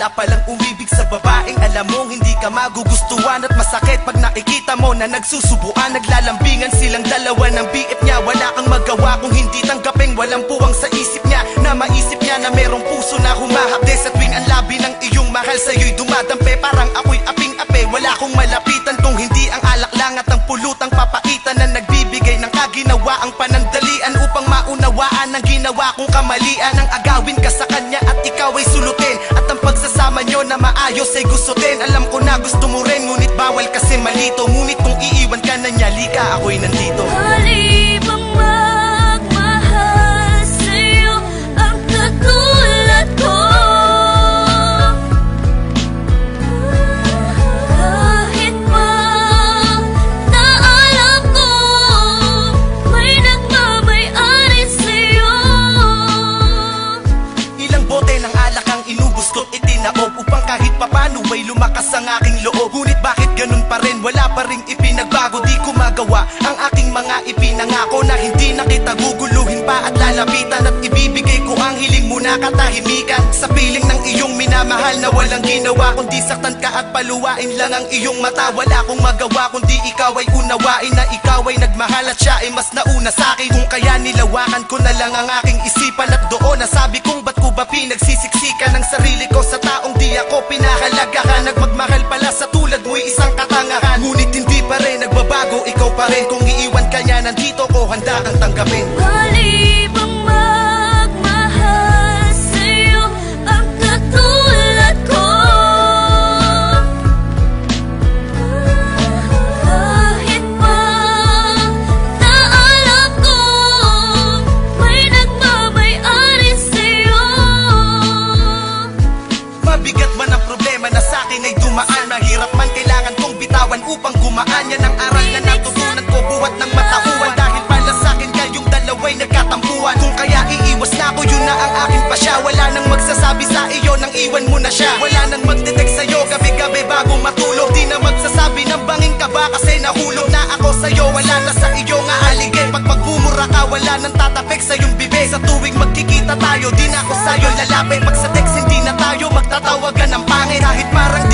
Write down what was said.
Wala palang umibig sa babaeng alam mong hindi ka magugustuhan. At masakit pag nakikita mo na nagsusubuan. Naglalambingan silang dalawa ng BF niya. Wala kang magawa kung hindi tanggapin. Walang puwang sa isip niya na maisip niya na merong puso na humahapde. Sa tuwing ang labi ng iyong mahal sa'yo'y dumadampe. Parang ako'y aping-ape, wala akong malapitan kung hindi ang alak lang at ang pulutang papaitan na nagbibigay ng kaginawa ang panandalian upang maunawaan ang ginawa kong kamalian. Ang agawin ka sa kanya at ikaw ay sulutin, at ang pagsasama nyo na maayos ay gustutin. Alam ko na gusto mo rin, ngunit bawal kasi malito. Ngunit kung iiwan ka na niya, lika ako'y nandito. Halibang magmahal sa'yo ang katulad ko. Kahit pa na alam ko may nagmamay-ari sa'yo. Ilang bote ng alak ang inubos ko't itinaob upang kahit papano ay lumakas ang aking loob. Ngunit bakit ganun pa rin? Wala pa ring ipinagbago. Di ko magawa ang aking mga ipinangako na hindi na kita guguluhin pa at lalapitan. At ibibigay ko ang hiling mo na katahimikan sa piling ng iyong minamahal na walang ginawa kundi saktan ka at paluwain lang ang iyong mata. Wala akong magawa kundi ikaw ay unawain na ikaw ay nagmahal at siya ay mas nauna sa'kin. Kung kaya nilawakan ko na lang ang aking isipan at doon nasabi kong ba't ko ba pinagsisiksikan ng sarili ko sa taong di ako pinahalagahan. Nagmagmahal pala sa tulad mo'y isang katangahan. Ngunit hindi pa rin nagbabago, ikaw pa rin. Kung iiwan ka niya, nandito ko, handa kang tanggapin. Halibang magmahal sa'yo ang katulad ko. Kahit pa na alam ko may nagmamay-ari sa'yo. Mabigat man ang problema na sa'kin ay dumaan. Mahirap man kailangan kong bitawan upang gumaan. Yan ang aral na natutunan ko buhat ng matauhan. Dahil pala sa'kin kayong dalawa'y nagkatampuhan. Kung kaya iiwas na ako, yun na ang aking pasya. Wala nang magsasabi sa iyo nang iwan mo na siya. Wala nang magdetect sa'yo gabi-gabi bago matulog. Di na magsasabi ng banging ka ba kasi nahulog na ako sa'yo. Wala na sa iyo nga aligay. Pag magmumura ka, wala nang tatapik sa iyong bibig. Sa tuwing magkikita tayo, di na ako sa'yo lalapit. Pag sa text hindi na tayo magtatawagan ng pangit. Kahit parang